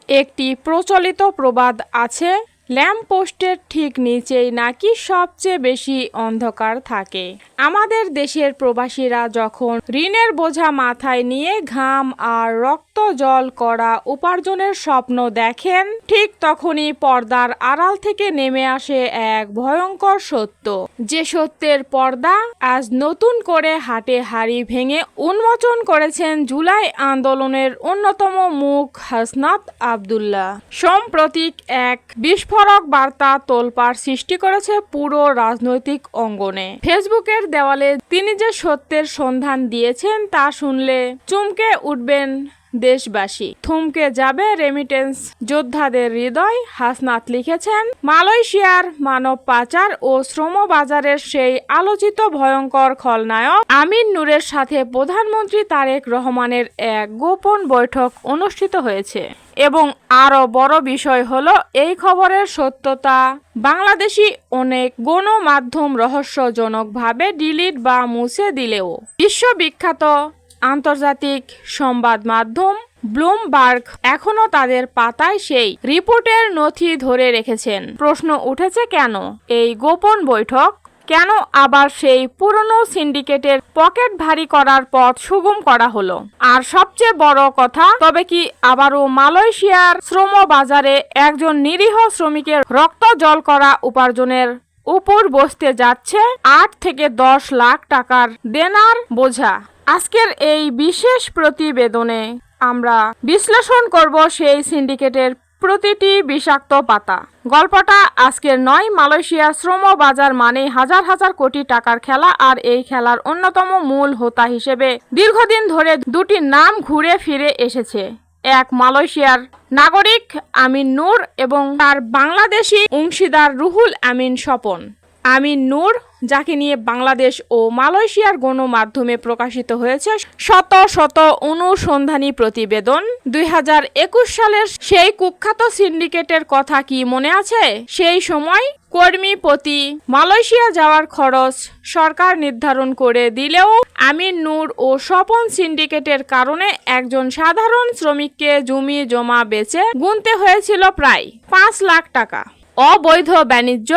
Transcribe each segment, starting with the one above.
একটি প্রচলিত প্রবাদ আছে, ল্যাম্পপোস্টের ঠিক নিচেই নাকি সবচেয়ে বেশি অন্ধকার থাকে। আমাদের দেশের প্রবাসীরা যখন ঋণের বোঝা মাথায় নিয়ে ঘাম আর রক্ত জল করা উপার্জনের স্বপ্ন দেখেন, ঠিক তখনই পর্দার আড়াল থেকে নেমে আসে এক ভয়ঙ্কর সত্য। যে সত্যের পর্দা আজ নতুন করে হাটে হাড়ি ভেঙে উন্মোচন করেছেন জুলাই আন্দোলনের অন্যতম মুখ হাসনাত আব্দুল্লাহ। সম্প্রতি এক বিস্ফোরক বার্তা তোলপাড় সৃষ্টি করেছে পুরো রাজনৈতিক অঙ্গনে। ফেসবুকের দেওয়ালে তিনি যে সত্যের সন্ধান দিয়েছেন তা শুনলে চমকে উঠবেন দেশবাসী, থমকে যাবে রেমিটেন্স যোদ্ধাদের হৃদয়। হাসনাত লিখেছেন, মালয়েশিয়ার মানব পাচার ও শ্রম বাজারের সেই আলোচিত ভয়ঙ্কর খলনায়ক আমিন নূরের সাথে প্রধানমন্ত্রী তারেক রহমানের এক গোপন বৈঠক অনুষ্ঠিত হয়েছে। এবং আরো বড় বিষয় হলো, এই খবরের সত্যতা বাংলাদেশি অনেক গণমাধ্যম রহস্যজনকভাবে ডিলিট বা মুছে দিলেও বিশ্ববিখ্যাত আন্তর্জাতিক সংবাদ মাধ্যম ব্লুমবার্গ এখনো তাদের পাতায় সেই রিপোর্টের নথি ধরে রেখেছেন। প্রশ্ন উঠেছে, কেন এই গোপন বৈঠক? কেন আবার সেই পুরনো সিন্ডিকেটের পকেট ভারী করার পথ সুগম করা হলো? আর সবচেয়ে বড় কথা, তবে কি আবারও মালয়েশিয়ার শ্রম বাজারে একজন নিরীহ শ্রমিকের রক্ত জল করা উপার্জনের উপর বসতে যাচ্ছে 8 থেকে 10 লাখ টাকার দেনার বোঝা? আজকের এই বিশেষ প্রতিবেদনে আমরা বিশ্লেষণ করব সেই সিন্ডিকেটের প্রতিটি বিষাক্ত পাতা। গল্পটা আজকের নয়। মালয়েশিয়ার শ্রম বাজার মানে হাজার হাজার কোটি টাকার খেলা, আর এই খেলার অন্যতম মূল হোতা হিসেবে দীর্ঘদিন ধরে দুটি নাম ঘুরে ফিরে এসেছে। এক মালয়েশিয়ার নাগরিক আমিন নূর এবং তার বাংলাদেশি অংশীদার রুহুল আমিন স্বপন। আমিন নূর, যাকে নিয়ে বাংলাদেশ ও মালয়েশিয়ার গণমাধ্যমে প্রকাশিত হয়েছে শত শত অনুসন্ধানী প্রতিবেদন। 2021 সালের সেই কুখ্যাত সিন্ডিকেটের কথা কি মনে আছে? সেই সময় কর্মী প্রতি মালয়েশিয়া যাওয়ার খরচ সরকার নির্ধারণ করে দিলেও আমিন নূর ও স্বপন সিন্ডিকেটের কারণে একজন সাধারণ শ্রমিককে জমি জমা বেচে গুনতে হয়েছিল প্রায় 5 লাখ টাকা। অবৈধ বাণিজ্য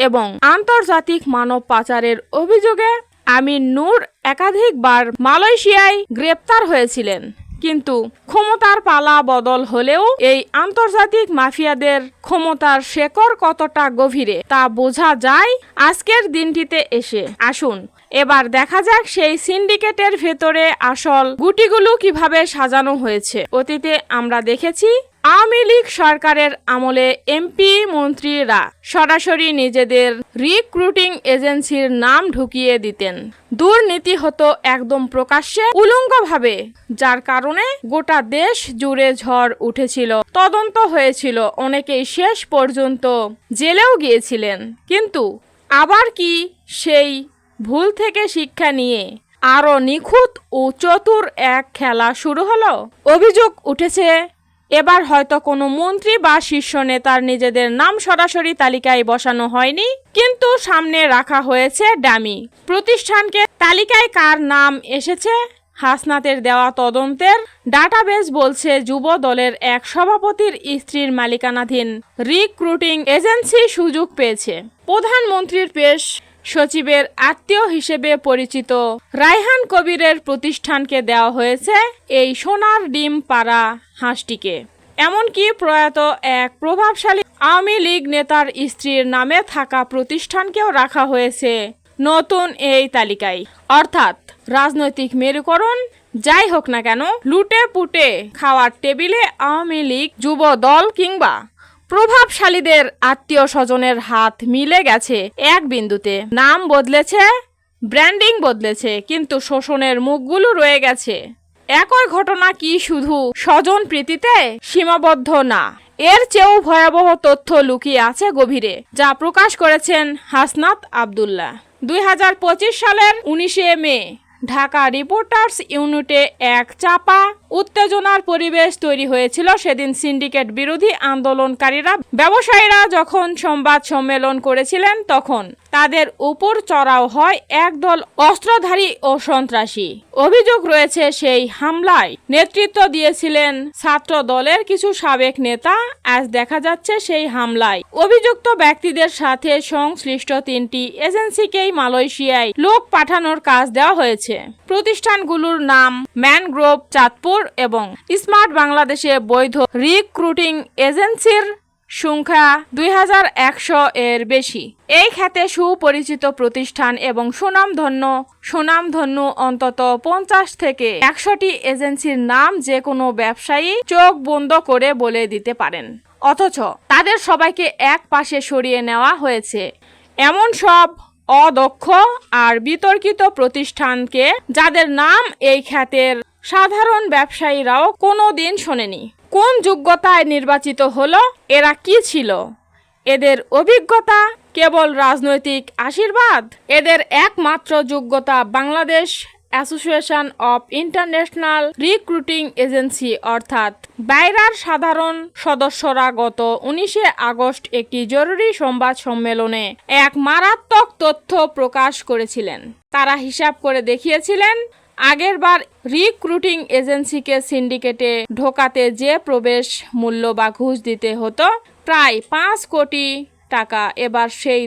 এবং আন্তর্জাতিক মানব পাচারের অভিযোগে আমিন নূর একাধিকবার মালয়েশিয়ায় গ্রেপ্তার হয়েছিলেন। কিন্তু ক্ষমতার পালা বদল হলেও এই আন্তর্জাতিক মাফিয়াদের ক্ষমতার শেকড় কতটা গভীরে তা বোঝা যায় আজকের দিনটিতে এসে। আসুন এবার দেখা যাক সেই সিন্ডিকেটের ভেতরে আসল গুটিগুলো কিভাবে সাজানো হয়েছে। অতীতে আমরা দেখেছি আওয়ামী লীগ সরকারের আমলে এমপি মন্ত্রীরা সরাসরি নিজেদের রিক্রুটিং এজেন্সির নাম ঢুকিয়ে দিতেন। দুর্নীতি হতো একদম প্রকাশ্যে উলঙ্গভাবে, যার কারণে গোটা দেশ জুড়ে ঝড় উঠেছিল, তদন্ত হয়েছিল, অনেকেই শেষ পর্যন্ত জেলেও গিয়েছিলেন। কিন্তু আবার কি সেই ভুল থেকে শিক্ষা নিয়ে আরো নিখুঁত ও চতুর এক খেলা শুরু হলো? অভিযোগ উঠেছে এবার হয়তো কোনো মন্ত্রী বা শীর্ষ নেতার নিজেদের নাম সরাসরি তালিকায় বসানো হয়নি, কিন্তু সামনে রাখা হয়েছে ডামি প্রতিষ্ঠানকে। তালিকায় কার নাম এসেছে? হাসনাতের দেওয়া তদন্তের ডাটাবেজ বলছে যুব দলের এক সভাপতির স্ত্রীর মালিকানাধীন রিক্রুটিং এজেন্সি সুযোগ পেয়েছে। প্রধানমন্ত্রীর পেশ সচিবের আত্মীয় হিসেবে পরিচিত রায়হান কবিরের প্রতিষ্ঠানকে দেওয়া হয়েছে এই সোনার ডিম পাড়া হাঁসটিকে। এমনকি প্রয়াত এক প্রভাবশালী আওয়ামী লীগ নেতার স্ত্রীর নামে থাকা প্রতিষ্ঠানকেও রাখা হয়েছে নতুন এই তালিকায়। অর্থাৎ রাজনৈতিক মেরুকরণ যাই হোক না কেন, লুটে পুটে খাওয়ার টেবিলে আওয়ামী লীগ, যুব দল কিংবা প্রভাবশালীদের আত্মীয় স্বজনের হাত মিলে গেছে এক বিন্দুতে। নাম বদলেছে, ব্র্যান্ডিং বদলেছে, কিন্তু শোষণের মুখগুলো রয়ে গেছে। একই ঘটনা কি শুধু স্বজন প্রীতিতে সীমাবদ্ধ না, এর চেয়েও ভয়াবহ তথ্য লুকিয়ে আছে গভীরে, যা প্রকাশ করেছেন হাসনাত আব্দুল্লাহ। 2025 সালের 19 মে ঢাকা রিপোর্টার্স ইউনিটে এক চাপা উত্তেজনার পরিবেশ তৈরি হয়েছিল। সেদিন সিন্ডিকেট বিরোধী আন্দোলনকারীরা, ব্যবসায়ীরা যখন সংবাদ সম্মেলন করেছিলেন, তখন তাদের উপর চড়াও হয় একদল অস্ত্রধারী ও সন্ত্রাসী। অভিযোগ রয়েছে সেই হামলায় নেতৃত্ব দিয়েছিলেন ছাত্র দলের কিছু সাবেক নেতা। আজ দেখা যাচ্ছে সেই হামলায় অভিযুক্ত ব্যক্তিদের সাথে সংশ্লিষ্ট 3টি এজেন্সিকেই মালয়েশিয়ায় লোক পাঠানোর কাজ দেওয়া হয়েছে। প্রতিষ্ঠানগুলোর নাম ম্যানগ্রোভ চাঁদপুর এবং স্মার্ট বাংলাদেশে বৈধ রিক্রুটিং এজেন্সির সংখ্যা 2100 এর বেশি। এই খাতে সুপরিচিত প্রতিষ্ঠান এবং সুনামধন্য অন্তত 50 থেকে 100টি এজেন্সির নাম যে কোনো ব্যবসায়ী চোখ বন্ধ করে বলে দিতে পারেন, অথচ তাদের সবাইকে এক পাশে সরিয়ে নেওয়া হয়েছে। এমন সব অদক্ষ আর বিতর্কিত প্রতিষ্ঠানকে যাদের নাম এই খাতের সাধারণ ব্যবসায়ীরাও কোনোদিন শোনেনি। কোন যোগ্যতায় নির্বাচিত হলো? এরা কি ছিল? এদের অভিজ্ঞতা কেবল রাজনৈতিক আশীর্বাদ? এদের একমাত্র যোগ্যতা Bangladesh association of international recruiting agency অর্থাৎ বাইরার সাধারণ সদস্যরা গত 19 আগস্ট একটি জরুরি সংবাদ সম্মেলনে এক মারাত্মক তথ্য প্রকাশ করেছিলেন। তারা হিসাব করে দেখিয়েছিলেন আগেরবার রিক্রুটিং এজেন্সিকে সিন্ডিকেটে ঢোকাতে যে প্রবেশ মূল্য বা ঘুষ দিতে হতো প্রায় 5 কোটি টাকা, এবার সেই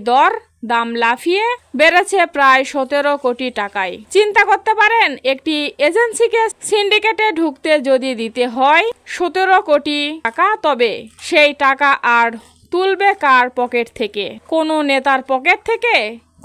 দাম লাফিয়ে বেড়েছে প্রায় 17 কোটি টাকায়। চিন্তা করতে পারেন, একটি এজেন্সিকে সিন্ডিকেটে ঢুকতে যদি দিতে হয় 17 কোটি টাকা, তবে সেই টাকা আর তুলবে কার পকেট থেকে? কোনো নেতার পকেট থেকে?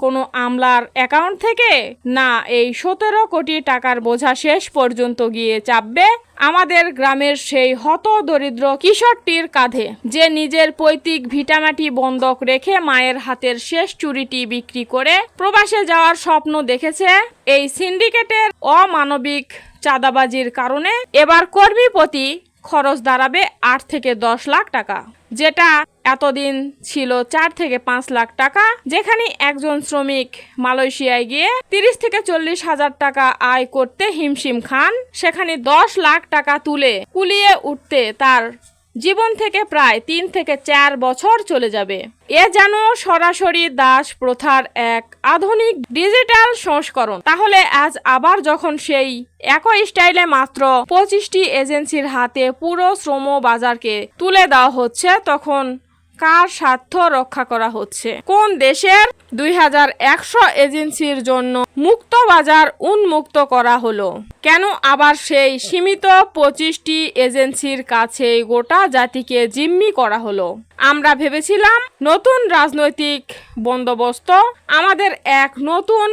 কোনো আমলার অ্যাকাউন্ট থেকে? না, এই 17 কোটি টাকার বোঝা শেষ পর্যন্ত গিয়ে চাপবে আমাদের গ্রামের সেই হত দরিদ্র কিশোরটির কাঁধে, যে নিজের পৈতৃক ভিটামাটি বন্ধক রেখে মায়ের হাতের শেষ চুরিটি বিক্রি করে প্রবাসে যাওয়ার স্বপ্ন দেখেছে। এই সিন্ডিকেটের অমানবিক চাঁদাবাজির কারণে এবার কর্মী প্রতি খরচ দাঁড়াবে 8 থেকে 10 লাখ টাকা, যেটা এতদিন ছিল 4 থেকে 5 লাখ টাকা। যেখানে একজন শ্রমিক মালয়েশিয়ায় গিয়ে 30 থেকে 40 হাজার টাকা আয় করতে হিমশিম খান, সেখানে 10 লাখ টাকা তুলে কুলিয়ে উঠতে তার জীবন থেকে প্রায় 3 থেকে 4 বছর চলে যাবে। এ যেন সরাসরি দাস প্রথার এক আধুনিক ডিজিটাল সংস্করণ। তাহলে আজ আবার যখন সেই একই স্টাইলে মাত্র 25টি এজেন্সির হাতে পুরো শ্রম বাজারকে তুলে দেওয়া হচ্ছে, তখন কার স্বার্থ রক্ষা করা হচ্ছে? কোন দেশের 2100 এজেন্সির জন্য মুক্ত বাজার উন্মুক্ত করা হলো? কেন আবার সেই সীমিত 25টি এজেন্সির কাছে গোটা জাতিকে জিম্মি করা হলো? আমরা ভেবেছিলাম নতুন রাজনৈতিক বন্দোবস্ত আমাদের এক নতুন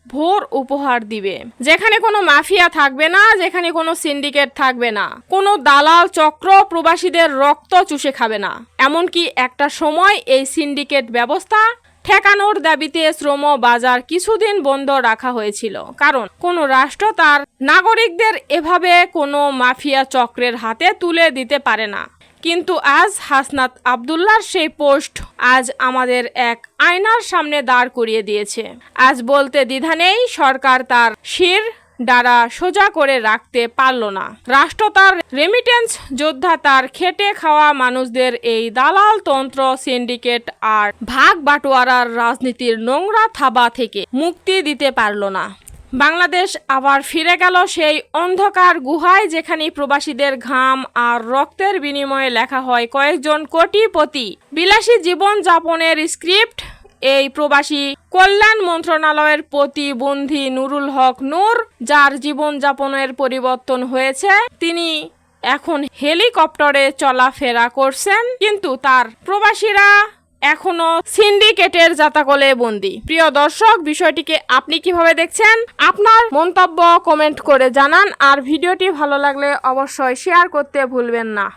ভোর উপহার দিবে, যেখানে কোনো মাফিয়া থাকবে না, যেখানে কোনো সিন্ডিকেট থাকবে না, কোনো দালাল চক্র প্রবাসীদের রক্ত চুষে খাবে না। এমনকি একটা সময় এই সিন্ডিকেট ব্যবস্থা ঠেকানোর দাবিতে শ্রম বাজার কিছুদিন বন্ধ রাখা হয়েছিল, কারণ কোনো রাষ্ট্র তার নাগরিকদের এভাবে কোনো মাফিয়া চক্রের হাতে তুলে দিতে পারে না। কিন্তু আজ হাসনাত আব্দুল্লাহর সেই পোস্ট আজ আমাদের এক আয়নার সামনে দাঁড় করিয়ে দিয়েছে। আজ বলতে দ্বিধা নেই, সরকার তার শির দ্বারা সোজা করে রাখতে পারল না। রাষ্ট্র তার রেমিটেন্স যোদ্ধা, তার খেটে খাওয়া মানুষদের এই দালাল তন্ত্র, সিন্ডিকেট আর ভাগ বাটোয়ারার রাজনীতির নোংরা থাবা থেকে মুক্তি দিতে পারল না। বাংলাদেশ আবার ফিরে গেল সেই অন্ধকার গুহায়, যেখানে প্রবাসীদের ঘাম আর রক্তের বিনিময়ে লেখা হয় কয়েকজন কোটিপতি বিলাসী জীবন যাপনের স্ক্রিপ্ট। এই প্রবাসী কল্যাণ মন্ত্রণালয়ের প্রতিবন্ধী নুরুল হক নূর, যার জীবন যাপনের পরিবর্তন হয়েছে, তিনি এখন হেলিকপ্টারে চলাফেরা করছেন, কিন্তু তার প্রবাসীরা এখনো সিন্ডিকেটের জাতাকলে বন্দী। প্রিয় দর্শক, বিষয়টিকে আপনি কিভাবে দেখছেন? আপনার মন্তব্য কমেন্ট করে জানান, আর ভিডিওটি ভালো লাগলে অবশ্যই শেয়ার করতে ভুলবেন না।